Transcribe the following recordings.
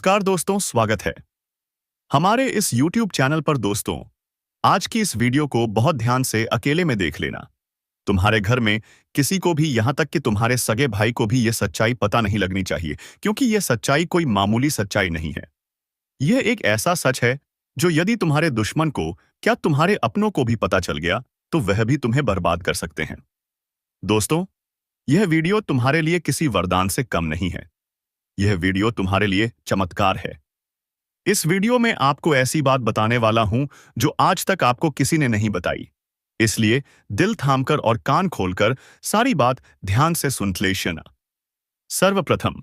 नमस्कार दोस्तों, स्वागत है हमारे इस YouTube चैनल पर। दोस्तों, आज की इस वीडियो को बहुत ध्यान से अकेले में देख लेना। तुम्हारे घर में किसी को भी, यहां तक कि तुम्हारे सगे भाई को भी यह सच्चाई पता नहीं लगनी चाहिए, क्योंकि यह सच्चाई कोई मामूली सच्चाई नहीं है। यह एक ऐसा सच है जो यदि तुम्हारे दुश्मन को, क्या तुम्हारे अपनों को भी पता चल गया, तो वह भी तुम्हें बर्बाद कर सकते हैं। दोस्तों, यह वीडियो तुम्हारे लिए किसी वरदान से कम नहीं है। यह वीडियो तुम्हारे लिए चमत्कार है। इस वीडियो में आपको ऐसी बात बताने वाला हूं जो आज तक आपको किसी ने नहीं बताई। इसलिए दिल थामकर और कान खोलकर सारी बात ध्यान से सुन लेना। सर्वप्रथम,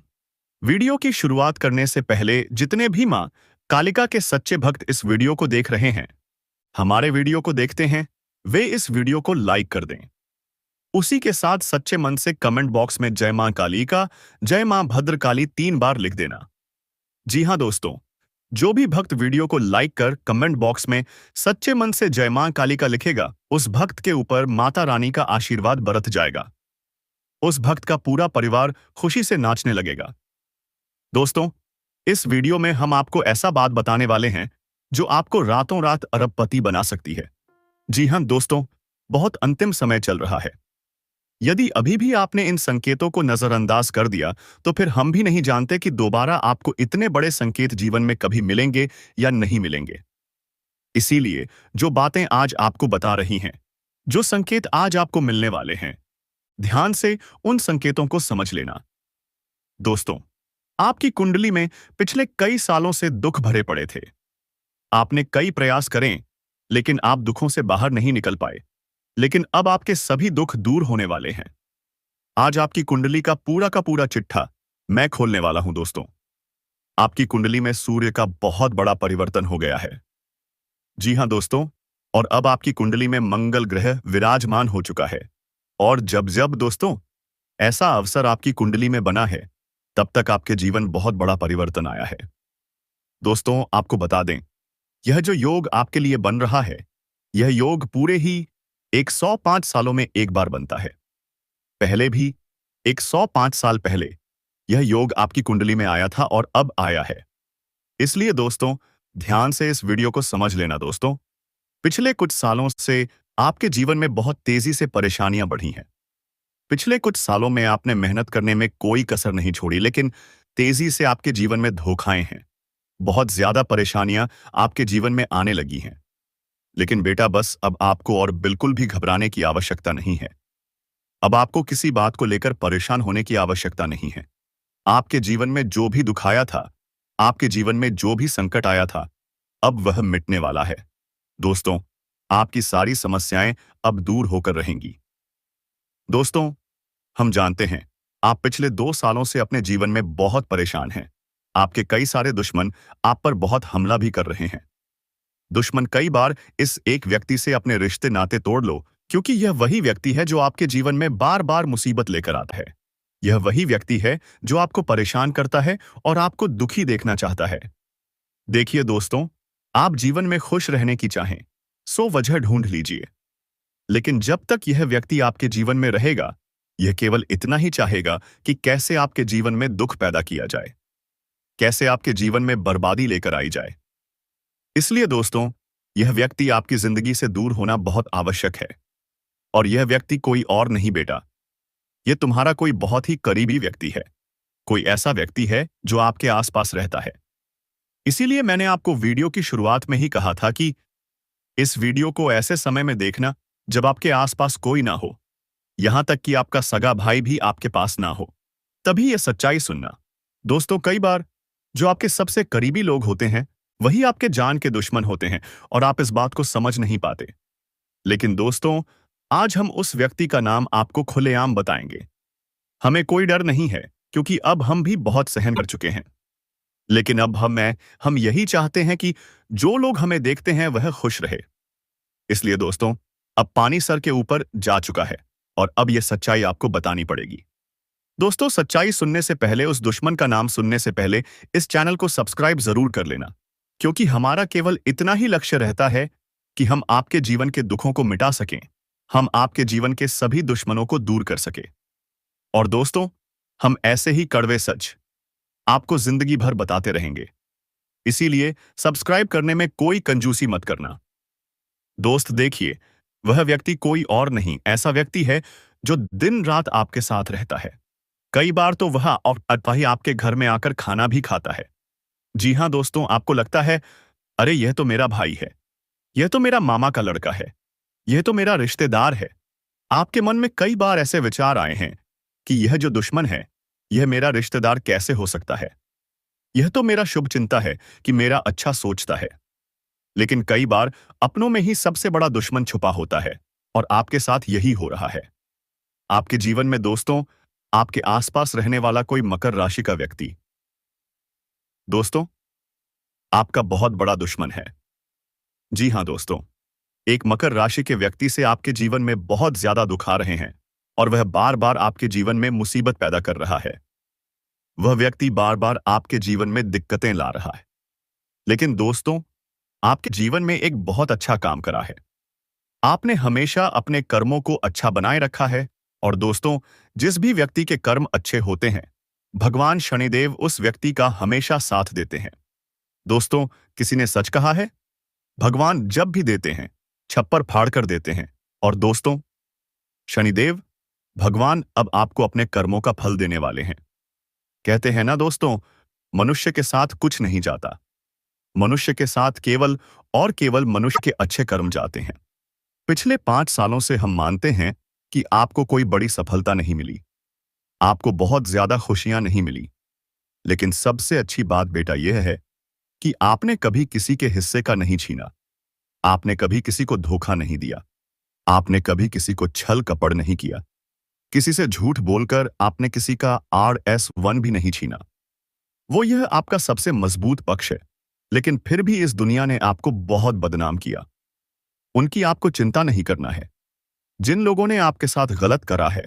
वीडियो की शुरुआत करने से पहले जितने भी मां कालिका के सच्चे भक्त इस वीडियो को देख रहे हैं, हमारे वीडियो को देखते हैं, वे इस वीडियो को लाइक कर दें। उसी के साथ सच्चे मन से कमेंट बॉक्स में जय मां कालिका, जय मां भद्रकाली 3 बार लिख देना। जी हां दोस्तों, जो भी भक्त वीडियो को लाइक कर कमेंट बॉक्स में सच्चे मन से जय मां कालिका लिखेगा, उस भक्त के ऊपर माता रानी का आशीर्वाद बरत जाएगा। उस भक्त का पूरा परिवार खुशी से नाचने लगेगा। दोस्तों, इस वीडियो में हम आपको ऐसा बात बताने वाले हैं जो आपको रातों रात अरबपति बना सकती है। जी हां दोस्तों, बहुत अंतिम समय चल रहा है। यदि अभी भी आपने इन संकेतों को नजरअंदाज कर दिया, तो फिर हम भी नहीं जानते कि दोबारा आपको इतने बड़े संकेत जीवन में कभी मिलेंगे या नहीं मिलेंगे। इसीलिए जो बातें आज आपको बता रही हैं, जो संकेत आज आपको मिलने वाले हैं, ध्यान से उन संकेतों को समझ लेना। दोस्तों, आपकी कुंडली में पिछले कई सालों से दुख भरे पड़े थे। आपने कई प्रयास करें, लेकिन आप दुखों से बाहर नहीं निकल पाए। लेकिन अब आपके सभी दुख दूर होने वाले हैं। आज आपकी कुंडली का पूरा चिट्ठा मैं खोलने वाला हूं। दोस्तों, आपकी कुंडली में सूर्य का बहुत बड़ा परिवर्तन हो गया है। जी हां दोस्तों, और अब आपकी कुंडली में मंगल ग्रह विराजमान हो चुका है। और जब जब दोस्तों ऐसा अवसर आपकी कुंडली में बना है, तब तक आपके जीवन बहुत बड़ा परिवर्तन आया है। दोस्तों, आपको बता दें, यह जो योग आपके लिए बन रहा है, यह योग पूरे ही 105 सालों में एक बार बनता है। पहले भी 105 साल पहले यह योग आपकी कुंडली में आया था और अब आया है। इसलिए दोस्तों, ध्यान से इस वीडियो को समझ लेना। दोस्तों, पिछले कुछ सालों से आपके जीवन में बहुत तेजी से परेशानियां बढ़ी हैं। पिछले कुछ सालों में आपने मेहनत करने में कोई कसर नहीं छोड़ी, लेकिन तेजी से आपके जीवन में धोखाएं हैं। बहुत ज्यादा परेशानियां आपके जीवन में आने लगी हैं। लेकिन बेटा, बस अब आपको और बिल्कुल भी घबराने की आवश्यकता नहीं है। अब आपको किसी बात को लेकर परेशान होने की आवश्यकता नहीं है। आपके जीवन में जो भी दुख आया था, आपके जीवन में जो भी संकट आया था, अब वह मिटने वाला है। दोस्तों, आपकी सारी समस्याएं अब दूर होकर रहेंगी। दोस्तों, हम जानते हैं आप पिछले 2 सालों से अपने जीवन में बहुत परेशान हैं। आपके कई सारे दुश्मन आप पर बहुत हमला भी कर रहे हैं। दुश्मन कई बार इस एक व्यक्ति से अपने रिश्ते नाते तोड़ लो, क्योंकि यह वही व्यक्ति है जो आपके जीवन में बार बार मुसीबत लेकर आता है। यह वही व्यक्ति है जो आपको परेशान करता है और आपको दुखी देखना चाहता है। देखिए दोस्तों, आप जीवन में खुश रहने की चाहें, सो वजह ढूंढ लीजिए। लेकिन जब तक यह व्यक्ति आपके जीवन में रहेगा, यह केवल इतना ही चाहेगा कि कैसे आपके जीवन में दुख पैदा किया जाए, कैसे आपके जीवन में बर्बादी लेकर आई जाए। इसलिए दोस्तों, यह व्यक्ति आपकी जिंदगी से दूर होना बहुत आवश्यक है। और यह व्यक्ति कोई और नहीं बेटा, यह तुम्हारा कोई बहुत ही करीबी व्यक्ति है। कोई ऐसा व्यक्ति है जो आपके आसपास रहता है। इसीलिए मैंने आपको वीडियो की शुरुआत में ही कहा था कि इस वीडियो को ऐसे समय में देखना जब आपके आसपास कोई ना हो, यहां तक कि आपका सगा भाई भी आपके पास ना हो। तभी यह सच्चाई सुनना। दोस्तों, कई बार जो आपके सबसे करीबी लोग होते हैं, वही आपके जान के दुश्मन होते हैं और आप इस बात को समझ नहीं पाते। लेकिन दोस्तों, आज हम उस व्यक्ति का नाम आपको खुलेआम बताएंगे। हमें कोई डर नहीं है, क्योंकि अब हम भी बहुत सहन कर चुके हैं। लेकिन अब हम यही चाहते हैं कि जो लोग हमें देखते हैं वह खुश रहे। इसलिए दोस्तों, अब पानी सर के ऊपर जा चुका है और अब यह सच्चाई आपको बतानी पड़ेगी। दोस्तों, सच्चाई सुनने से पहले, उस दुश्मन का नाम सुनने से पहले इस चैनल को सब्सक्राइब जरूर कर लेना, क्योंकि हमारा केवल इतना ही लक्ष्य रहता है कि हम आपके जीवन के दुखों को मिटा सकें, हम आपके जीवन के सभी दुश्मनों को दूर कर सके। और दोस्तों, हम ऐसे ही कड़वे सच आपको जिंदगी भर बताते रहेंगे। इसीलिए सब्सक्राइब करने में कोई कंजूसी मत करना। दोस्त देखिए, वह व्यक्ति कोई और नहीं, ऐसा व्यक्ति है जो दिन रात आपके साथ रहता है। कई बार तो वह वही आपके घर में आकर खाना भी खाता है। जी हाँ दोस्तों, आपको लगता है अरे यह तो मेरा भाई है, यह तो मेरा मामा का लड़का है, यह तो मेरा रिश्तेदार है। आपके मन में कई बार ऐसे विचार आए हैं कि यह जो दुश्मन है, यह मेरा रिश्तेदार कैसे हो सकता है? यह तो मेरा शुभचिंता है कि मेरा अच्छा सोचता है। लेकिन कई बार अपनों में ही सबसे बड़ा दुश्मन छुपा होता है और आपके साथ यही हो रहा है। आपके जीवन में दोस्तों, आपके आसपास रहने वाला कोई मकर राशि का व्यक्ति दोस्तों, आपका बहुत बड़ा दुश्मन है। जी हाँ दोस्तों, एक मकर राशि के व्यक्ति से आपके जीवन में बहुत ज्यादा दुख आ रहे हैं और वह बार बार आपके जीवन में मुसीबत पैदा कर रहा है। वह व्यक्ति बार बार आपके जीवन में दिक्कतें ला रहा है। लेकिन दोस्तों, आपके जीवन में एक बहुत अच्छा काम करा है। आपने हमेशा अपने कर्मों को अच्छा बनाए रखा है और दोस्तों, जिस भी व्यक्ति के कर्म अच्छे होते हैं, भगवान शनिदेव उस व्यक्ति का हमेशा साथ देते हैं। दोस्तों, किसी ने सच कहा है, भगवान जब भी देते हैं, छप्पर फाड़ कर देते हैं। और दोस्तों, शनिदेव भगवान अब आपको अपने कर्मों का फल देने वाले हैं। कहते हैं ना दोस्तों, मनुष्य के साथ कुछ नहीं जाता, मनुष्य के साथ केवल और केवल मनुष्य के अच्छे कर्म जाते हैं। पिछले 5 सालों से हम मानते हैं कि आपको कोई बड़ी सफलता नहीं मिली, आपको बहुत ज्यादा खुशियां नहीं मिली। लेकिन सबसे अच्छी बात बेटा यह है कि आपने कभी किसी के हिस्से का नहीं छीना, आपने कभी किसी को धोखा नहीं दिया, आपने कभी किसी को छल कपड़ नहीं किया, किसी से झूठ बोलकर आपने किसी का RS1 भी नहीं छीना। वो यह आपका सबसे मजबूत पक्ष है, लेकिन फिर भी इस दुनिया ने आपको बहुत बदनाम किया। उनकी आपको चिंता नहीं करना है। जिन लोगों ने आपके साथ गलत करा है,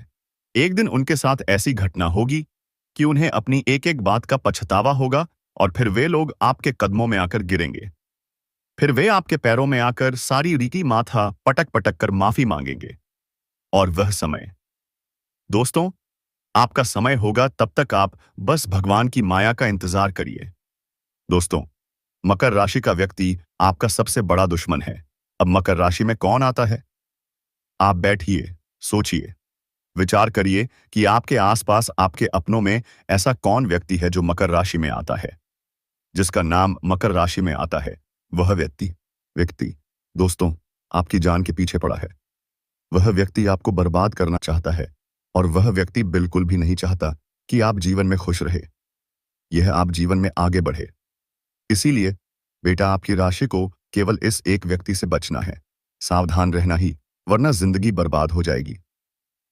एक दिन उनके साथ ऐसी घटना होगी कि उन्हें अपनी एक एक बात का पछतावा होगा और फिर वे लोग आपके कदमों में आकर गिरेंगे। फिर वे आपके पैरों में आकर सारी रीति माथा पटक पटक कर माफी मांगेंगे। और वह समय दोस्तों, आपका समय होगा, तब तक आप बस भगवान की माया का इंतजार करिए। दोस्तों, मकर राशि का व्यक्ति आपका सबसे बड़ा दुश्मन है। अब मकर राशि में कौन आता है? आप बैठिए, सोचिए, विचार करिए कि आपके आसपास आपके अपनों में ऐसा कौन व्यक्ति है जो मकर राशि में आता है, जिसका नाम मकर राशि में आता है। वह व्यक्ति व्यक्ति दोस्तों, आपकी जान के पीछे पड़ा है। वह व्यक्ति आपको बर्बाद करना चाहता है और वह व्यक्ति बिल्कुल भी नहीं चाहता कि आप जीवन में खुश रहे, यह आप जीवन में आगे बढ़े। इसीलिए बेटा, आपकी राशि को केवल इस एक व्यक्ति से बचना है, सावधान रहना ही, वरना जिंदगी बर्बाद हो जाएगी।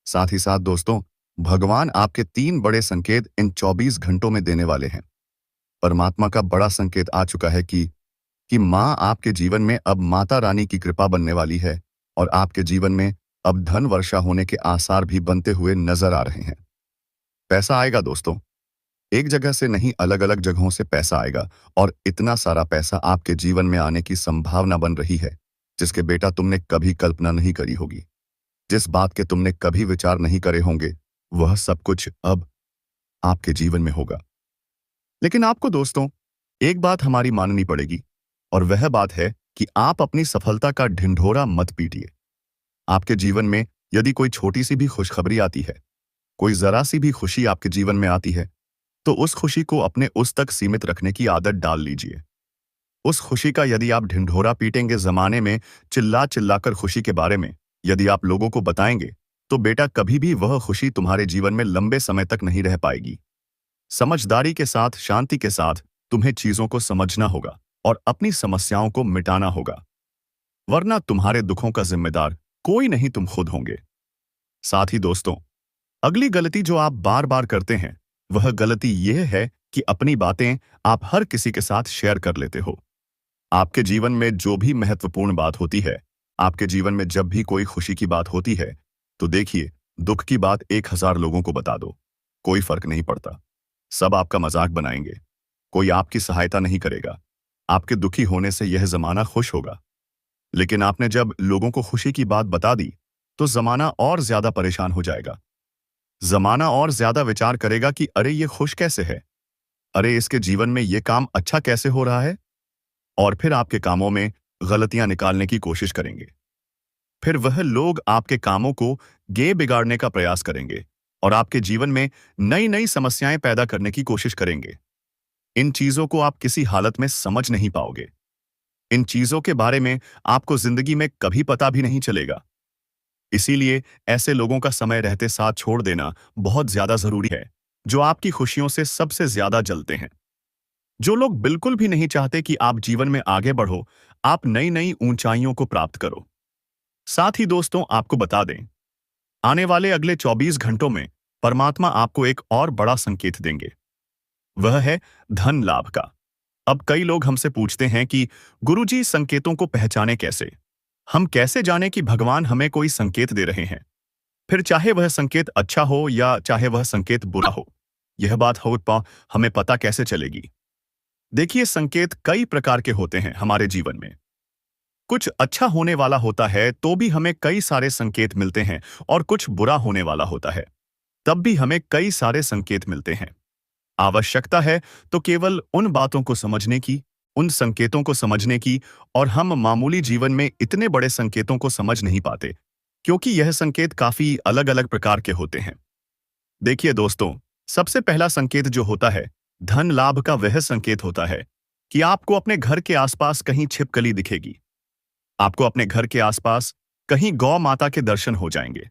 साथ ही साथ दोस्तों, भगवान आपके 3 बड़े संकेत इन 24 घंटों में देने वाले हैं। परमात्मा का बड़ा संकेत आ चुका है कि माँ आपके जीवन में अब माता रानी की कृपा बनने वाली है और आपके जीवन में अब धन वर्षा होने के आसार भी बनते हुए नजर आ रहे हैं। पैसा आएगा दोस्तों, एक जगह से नहीं, अलग अलग जगहों से पैसा आएगा और इतना सारा पैसा आपके जीवन में आने की संभावना बन रही है जिसके बेटा तुमने कभी कल्पना नहीं करी होगी। जिस बात के तुमने कभी विचार नहीं करे होंगे, वह सब कुछ अब आपके जीवन में होगा। लेकिन आपको दोस्तों, एक बात हमारी माननी पड़ेगी और वह बात है कि आप अपनी सफलता का ढिंढोरा मत पीटिए। आपके जीवन में यदि कोई छोटी सी भी खुशखबरी आती है, कोई जरा सी भी खुशी आपके जीवन में आती है, तो उस खुशी को अपने उस तक सीमित रखने की आदत डाल लीजिए। उस खुशी का यदि आप ढिंढोरा पीटेंगे, जमाने में चिल्ला चिल्लाकर खुशी के बारे में यदि आप लोगों को बताएंगे, तो बेटा कभी भी वह खुशी तुम्हारे जीवन में लंबे समय तक नहीं रह पाएगी। समझदारी के साथ, शांति के साथ तुम्हें चीजों को समझना होगा और अपनी समस्याओं को मिटाना होगा, वरना तुम्हारे दुखों का जिम्मेदार कोई नहीं, तुम खुद होंगे। साथ ही दोस्तों, अगली गलती जो आप बार बार करते हैं, वह गलती यह है कि अपनी बातें आप हर किसी के साथ शेयर कर लेते हो। आपके जीवन में जो भी महत्वपूर्ण बात होती है, आपके जीवन में जब भी कोई खुशी की बात होती है, तो देखिए, दुख की बात 1000 लोगों को बता दो, कोई फर्क नहीं पड़ता। सब आपका मजाक बनाएंगे, कोई आपकी सहायता नहीं करेगा। आपके दुखी होने से यह जमाना खुश होगा। लेकिन आपने जब लोगों को खुशी की बात बता दी, तो जमाना और ज्यादा परेशान हो जाएगा। जमाना और ज्यादा विचार करेगा कि अरे ये खुश कैसे है, अरे इसके जीवन में ये काम अच्छा कैसे हो रहा है, और फिर आपके कामों में गलतियां निकालने की कोशिश करेंगे। फिर वह लोग आपके कामों को गे बिगाड़ने का प्रयास करेंगे और आपके जीवन में नई नई समस्याएं पैदा करने की कोशिश करेंगे। इन चीजों को आप किसी हालत में समझ नहीं पाओगे। इन चीजों के बारे में आपको जिंदगी में कभी पता भी नहीं चलेगा। इसीलिए ऐसे लोगों का समय रहते साथ छोड़ देना बहुत ज्यादा जरूरी है, जो आपकी खुशियों से सबसे ज्यादा जलते हैं। जो लोग बिल्कुल भी नहीं चाहते कि आप जीवन में आगे बढ़ो, आप नई नई ऊंचाइयों को प्राप्त करो। साथ ही दोस्तों, आपको बता दें, आने वाले अगले 24 घंटों में परमात्मा आपको एक और बड़ा संकेत देंगे। वह है धन लाभ का। अब कई लोग हमसे पूछते हैं कि गुरुजी, संकेतों को पहचाने कैसे? हम कैसे जाने कि भगवान हमें कोई संकेत दे रहे हैं, फिर चाहे वह संकेत अच्छा हो या चाहे वह संकेत बुरा हो? यह बात हमें पता कैसे चलेगी? देखिए, संकेत कई प्रकार के होते हैं हमारे जीवन में। कुछ अच्छा होने वाला होता है तो भी हमें कई सारे संकेत मिलते हैं, और कुछ बुरा होने वाला होता है तब भी हमें कई सारे संकेत मिलते हैं। आवश्यकता है तो केवल उन बातों को समझने की, उन संकेतों को समझने की, और हम मामूली जीवन में इतने बड़े संकेतों को समझ नहीं पाते, क्योंकि यह संकेत काफी अलग अलग प्रकार के होते हैं। देखिए दोस्तों, सबसे पहला संकेत जो होता है धन लाभ का, वह संकेत होता है कि आपको अपने घर के आसपास कहीं छिपकली दिखेगी। आपको अपने घर के आसपास कहीं गौ माता के दर्शन हो जाएंगे।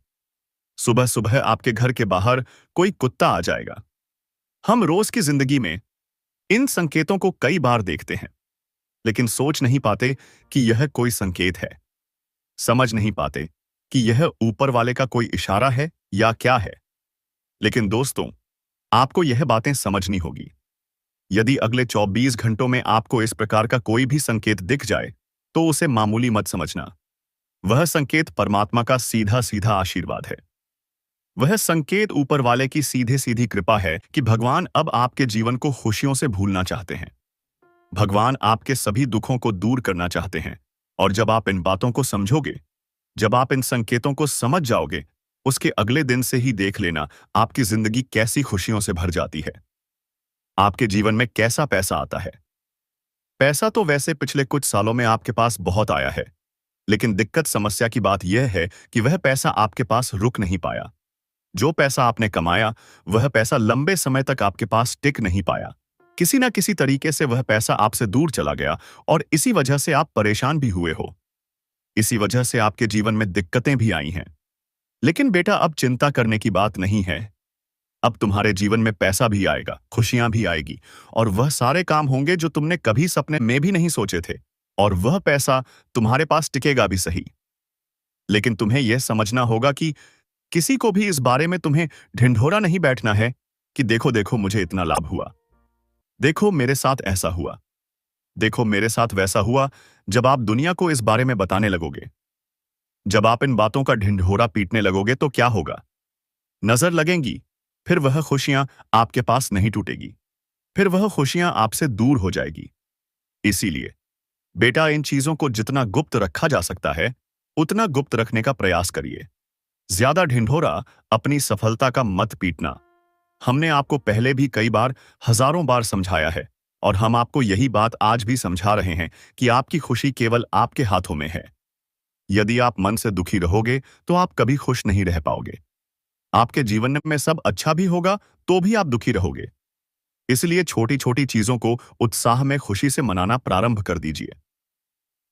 सुबह सुबह आपके घर के बाहर कोई कुत्ता आ जाएगा। हम रोज की जिंदगी में इन संकेतों को कई बार देखते हैं, लेकिन सोच नहीं पाते कि यह कोई संकेत है। समझ नहीं पाते कि यह ऊपर वाले का कोई इशारा है या क्या है। लेकिन दोस्तों, आपको यह बातें समझनी होगी। यदि अगले 24 घंटों में आपको इस प्रकार का कोई भी संकेत दिख जाए, तो उसे मामूली मत समझना। वह संकेत परमात्मा का सीधा सीधा आशीर्वाद है। वह संकेत ऊपर वाले की सीधे सीधी कृपा है कि भगवान अब आपके जीवन को खुशियों से भूलना चाहते हैं। भगवान आपके सभी दुखों को दूर करना चाहते हैं। और जब आप इन बातों को समझोगे, जब आप इन संकेतों को समझ जाओगे, उसके अगले दिन से ही देख लेना आपकी जिंदगी कैसी खुशियों से भर जाती है। आपके जीवन में कैसा पैसा आता है। पैसा तो वैसे पिछले कुछ सालों में आपके पास बहुत आया है, लेकिन दिक्कत, समस्या की बात यह है कि वह पैसा आपके पास रुक नहीं पाया। जो पैसा आपने कमाया, वह पैसा लंबे समय तक आपके पास टिक नहीं पाया। किसी ना किसी तरीके से वह पैसा आपसे दूर चला गया, और इसी वजह से आप परेशान भी हुए हो। इसी वजह से आपके जीवन में दिक्कतें भी आई हैं। लेकिन बेटा, अब चिंता करने की बात नहीं है। अब तुम्हारे जीवन में पैसा भी आएगा, खुशियां भी आएगी, और वह सारे काम होंगे जो तुमने कभी सपने में भी नहीं सोचे थे। और वह पैसा तुम्हारे पास टिकेगा भी सही। लेकिन तुम्हें यह समझना होगा कि किसी को भी इस बारे में तुम्हें ढिंढोरा नहीं बैठना है कि देखो देखो मुझे इतना लाभ हुआ, देखो मेरे साथ ऐसा हुआ, देखो मेरे साथ वैसा हुआ। जब आप दुनिया को इस बारे में बताने लगोगे, जब आप इन बातों का ढिंढोरा पीटने लगोगे, तो क्या होगा? नजर लगेंगी, फिर वह खुशियां आपके पास नहीं टूटेगी, फिर वह खुशियां आपसे दूर हो जाएगी। इसीलिए बेटा, इन चीजों को जितना गुप्त रखा जा सकता है, उतना गुप्त रखने का प्रयास करिए। ज्यादा ढिंढोरा अपनी सफलता का मत पीटना। हमने आपको पहले भी कई बार, हजारों बार समझाया है, और हम आपको यही बात आज भी समझा रहे हैं कि आपकी खुशी केवल आपके हाथों में है। यदि आप मन से दुखी रहोगे, तो आप कभी खुश नहीं रह पाओगे। आपके जीवन में सब अच्छा भी होगा तो भी आप दुखी रहोगे। इसलिए छोटी छोटी चीजों को उत्साह में खुशी से मनाना प्रारंभ कर दीजिए।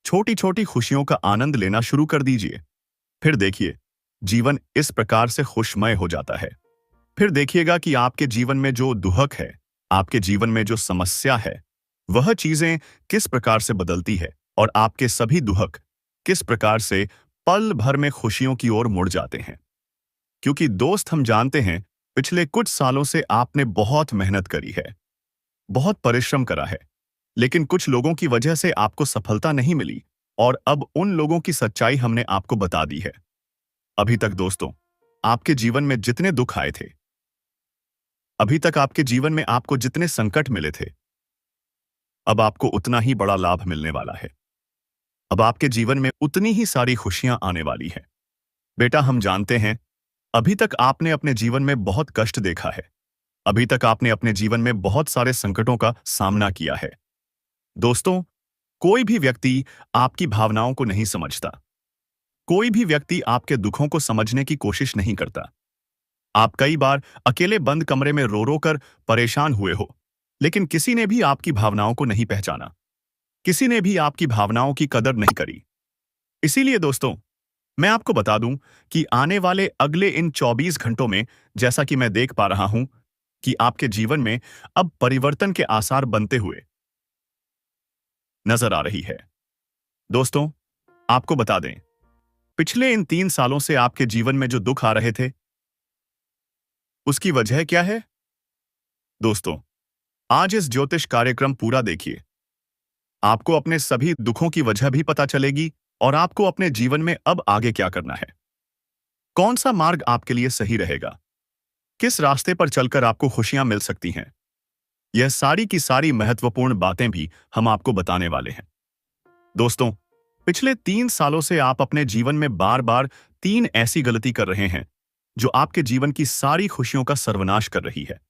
छोटी छोटी खुशियों का आनंद लेना शुरू कर दीजिए। फिर देखिए, जीवन इस प्रकार से खुशमय हो जाता है। फिर देखिएगा कि आपके जीवन में जो दुख है, आपके जीवन में जो समस्या है, वह चीजें किस प्रकार से बदलती है, और आपके सभी दुख किस प्रकार से पल भर में खुशियों की ओर मुड़ जाते हैं। क्योंकि दोस्त, हम जानते हैं, पिछले कुछ सालों से आपने बहुत मेहनत करी है, बहुत परिश्रम करा है, लेकिन कुछ लोगों की वजह से आपको सफलता नहीं मिली, और अब उन लोगों की सच्चाई हमने आपको बता दी है। अभी तक दोस्तों, आपके जीवन में जितने दुख आए थे, अभी तक आपके जीवन में आपको जितने संकट मिले थे, अब आपको उतना ही बड़ा लाभ मिलने वाला है। अब आपके जीवन में उतनी ही सारी खुशियां आने वाली हैं। बेटा, हम जानते हैं, अभी तक आपने अपने जीवन में बहुत कष्ट देखा है। अभी तक आपने अपने जीवन में बहुत सारे संकटों का सामना किया है। दोस्तों, कोई भी व्यक्ति आपकी भावनाओं को नहीं समझता। कोई भी व्यक्ति आपके दुखों को समझने की कोशिश नहीं करता। आप कई बार अकेले बंद कमरे में रो रो कर परेशान हुए हो, लेकिन किसी ने भी आपकी भावनाओं को नहीं पहचाना। किसी ने भी आपकी भावनाओं की कदर नहीं करी। इसीलिए दोस्तों, मैं आपको बता दूं कि आने वाले अगले इन 24 घंटों में, जैसा कि मैं देख पा रहा हूं कि आपके जीवन में अब परिवर्तन के आसार बनते हुए नजर आ रही है। दोस्तों, आपको बता दें, पिछले इन 3 सालों से आपके जीवन में जो दुख आ रहे थे, उसकी वजह क्या है? दोस्तों, आज इस ज्योतिष कार्यक्रम पूरा देखिए। आपको अपने सभी दुखों की वजह भी पता चलेगी और आपको अपने जीवन में अब आगे क्या करना है। कौन सा मार्ग आपके लिए सही रहेगा? किस रास्ते पर चलकर आपको खुशियां मिल सकती हैं? यह सारी की सारी महत्वपूर्ण बातें भी हम आपको बताने वाले हैं। दोस्तों, पिछले 3 सालों से आप अपने जीवन में बार बार 3 ऐसी गलती कर रहे हैं जो आपके जीवन की सारी खुशियों का सर्वनाश कर रही है।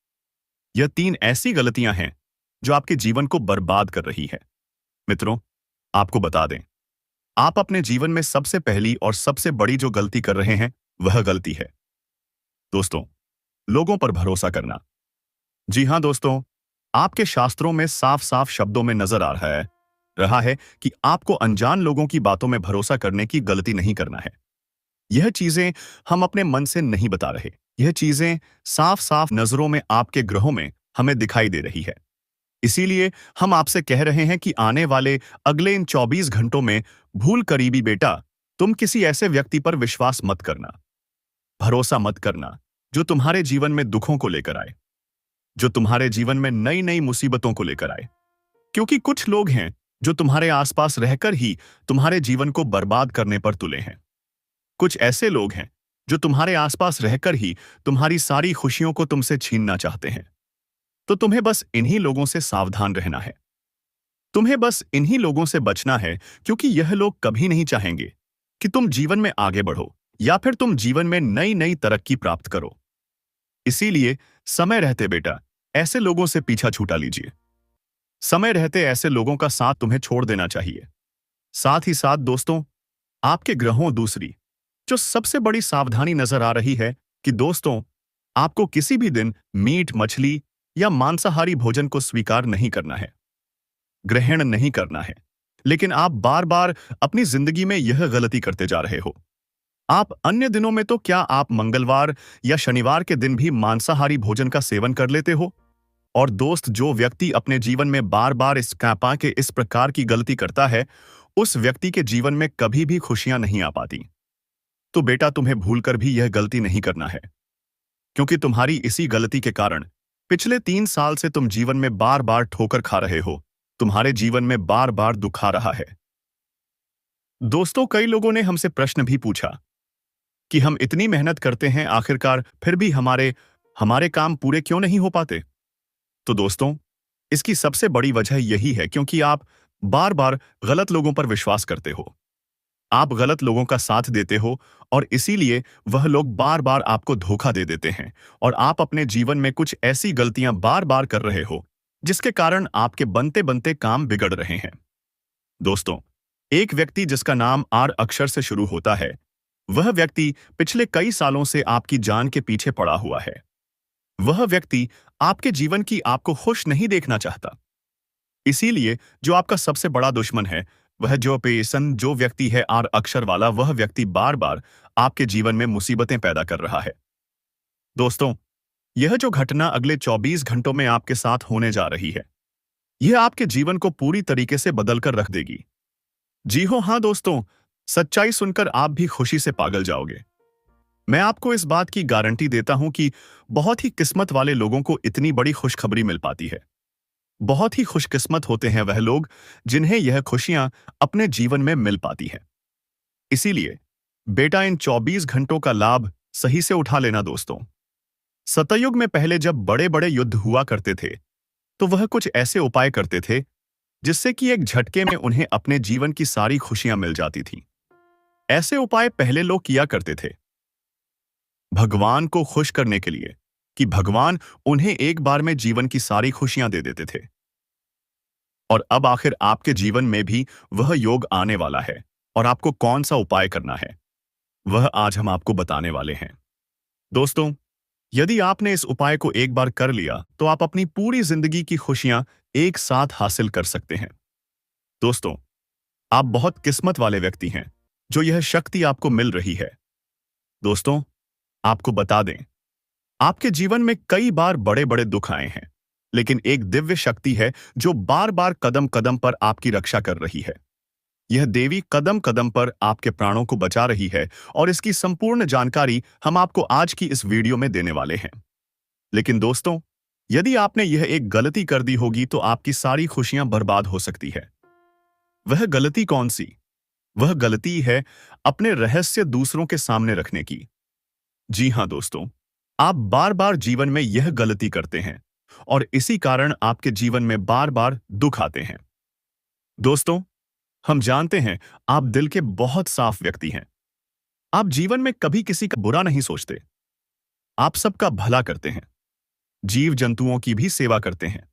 यह 3 ऐसी गलतियां हैं जो आपके जीवन को बर्बाद कर रही है। मित्रों, आपको बता दें, आप अपने जीवन में सबसे पहली और सबसे बड़ी जो गलती कर रहे हैं, वह गलती है, दोस्तों, लोगों पर भरोसा करना। जी हां दोस्तों, आपके शास्त्रों में साफ साफ शब्दों में नजर आ रहा है कि आपको अनजान लोगों की बातों में भरोसा करने की गलती नहीं करना है। यह चीजें हम अपने मन से नहीं बता रहे। यह चीजें साफ साफ नजरों में आपके ग्रहों में हमें दिखाई दे रही है। इसीलिए हम आपसे कह रहे हैं कि आने वाले अगले इन 24 घंटों में भूल करीबी बेटा, तुम किसी ऐसे व्यक्ति पर विश्वास मत करना, भरोसा मत करना जो तुम्हारे जीवन में दुखों को लेकर आए, जो तुम्हारे जीवन में नई नई मुसीबतों को लेकर आए। क्योंकि कुछ लोग हैं जो तुम्हारे आसपास रहकर ही तुम्हारे जीवन को बर्बाद करने पर तुले हैं। कुछ ऐसे लोग हैं जो तुम्हारे आसपास रहकर ही तुम्हारी सारी खुशियों को तुमसे छीनना चाहते हैं। तो तुम्हें बस इन्हीं लोगों से सावधान रहना है। तुम्हें बस इन्हीं लोगों से बचना है, क्योंकि यह लोग कभी नहीं चाहेंगे कि तुम जीवन में आगे बढ़ो या फिर तुम जीवन में नई नई तरक्की प्राप्त करो। इसीलिए समय रहते बेटा, ऐसे लोगों से पीछा छूटा लीजिए। समय रहते ऐसे लोगों का साथ तुम्हें छोड़ देना चाहिए। साथ ही साथ दोस्तों, आपके ग्रहों दूसरी जो सबसे बड़ी सावधानी नजर आ रही है कि दोस्तों, आपको किसी भी दिन मीट मछली या मांसाहारी भोजन को स्वीकार नहीं करना है, ग्रहण नहीं करना है। लेकिन आप बार बार अपनी जिंदगी में यह गलती करते जा रहे हो। आप अन्य दिनों में तो क्या आप मंगलवार या शनिवार के दिन भी मांसाहारी भोजन का सेवन कर लेते हो। और दोस्त, जो व्यक्ति अपने जीवन में बार बार इस प्रकार की गलती करता है, उस व्यक्ति के जीवन में कभी भी खुशियां नहीं आ पाती। तो बेटा, तुम्हें भूलकर भी यह गलती नहीं करना है, क्योंकि तुम्हारी इसी गलती के कारण पिछले 3 साल से तुम जीवन में बार बार ठोकर खा रहे हो। तुम्हारे जीवन में बार बार दुख आ रहा है। दोस्तों, कई लोगों ने हमसे प्रश्न भी पूछा कि हम इतनी मेहनत करते हैं, आखिरकार फिर भी हमारे काम पूरे क्यों नहीं हो पाते। तो दोस्तों, इसकी सबसे बड़ी वजह यही है क्योंकि आप बार बार गलत लोगों पर विश्वास करते हो। आप गलत लोगों का साथ देते हो और इसीलिए वह लोग बार बार आपको धोखा दे देते हैं और आप अपने जीवन में कुछ ऐसी गलतियां बार बार कर रहे हो जिसके कारण आपके बनते बनते काम बिगड़ रहे हैं। दोस्तों, एक व्यक्ति जिसका नाम आर अक्षर से शुरू होता है, वह व्यक्ति पिछले कई सालों से आपकी जान के पीछे पड़ा हुआ है। वह व्यक्ति आपके जीवन की आपको खुश नहीं देखना चाहता। इसीलिए जो आपका सबसे बड़ा दुश्मन है, वह जो व्यक्ति है आर अक्षर वाला, वह व्यक्ति बार बार आपके जीवन में मुसीबतें पैदा कर रहा है। दोस्तों, यह जो घटना अगले 24 घंटों में आपके साथ होने जा रही है, यह आपके जीवन को पूरी तरीके से बदलकर रख देगी। जी हो हाँ दोस्तों, सच्चाई सुनकर आप भी खुशी से पागल जाओगे। मैं आपको इस बात की गारंटी देता हूं कि बहुत ही किस्मत वाले लोगों को इतनी बड़ी खुशखबरी मिल पाती है। बहुत ही खुशकिस्मत होते हैं वह लोग जिन्हें यह खुशियां अपने जीवन में मिल पाती है। इसीलिए बेटा, इन 24 घंटों का लाभ सही से उठा लेना दोस्तों। सतयुग में पहले जब बड़े बड़े युद्ध हुआ करते थे, तो वह कुछ ऐसे उपाय करते थे जिससे कि एक झटके में उन्हें अपने जीवन की सारी खुशियां मिल जाती थीं। ऐसे उपाय पहले लोग किया करते थे भगवान को खुश करने के लिए, कि भगवान उन्हें एक बार में जीवन की सारी खुशियां दे देते थे। और अब आखिर आपके जीवन में भी वह योग आने वाला है, और आपको कौन सा उपाय करना है वह आज हम आपको बताने वाले हैं। दोस्तों, यदि आपने इस उपाय को एक बार कर लिया तो आप अपनी पूरी जिंदगी की खुशियां एक साथ हासिल कर सकते हैं। दोस्तों, आप बहुत किस्मत वाले व्यक्ति हैं जो यह शक्ति आपको मिल रही है। दोस्तों, आपको बता दें, आपके जीवन में कई बार बड़े बड़े दुख आए हैं, लेकिन एक दिव्य शक्ति है जो बार बार कदम कदम पर आपकी रक्षा कर रही है। यह देवी कदम कदम पर आपके प्राणों को बचा रही है, और इसकी संपूर्ण जानकारी हम आपको आज की इस वीडियो में देने वाले हैं। लेकिन दोस्तों, यदि आपने यह एक गलती कर दी होगी तो आपकी सारी खुशियां बर्बाद हो सकती है। वह गलती कौन सी? वह गलती है अपने रहस्य दूसरों के सामने रखने की। जी हां दोस्तों, आप बार बार जीवन में यह गलती करते हैं, और इसी कारण आपके जीवन में बार बार दुख आते हैं। दोस्तों, हम जानते हैं आप दिल के बहुत साफ व्यक्ति हैं। आप जीवन में कभी किसी का बुरा नहीं सोचते। आप सबका भला करते हैं, जीव जंतुओं की भी सेवा करते हैं,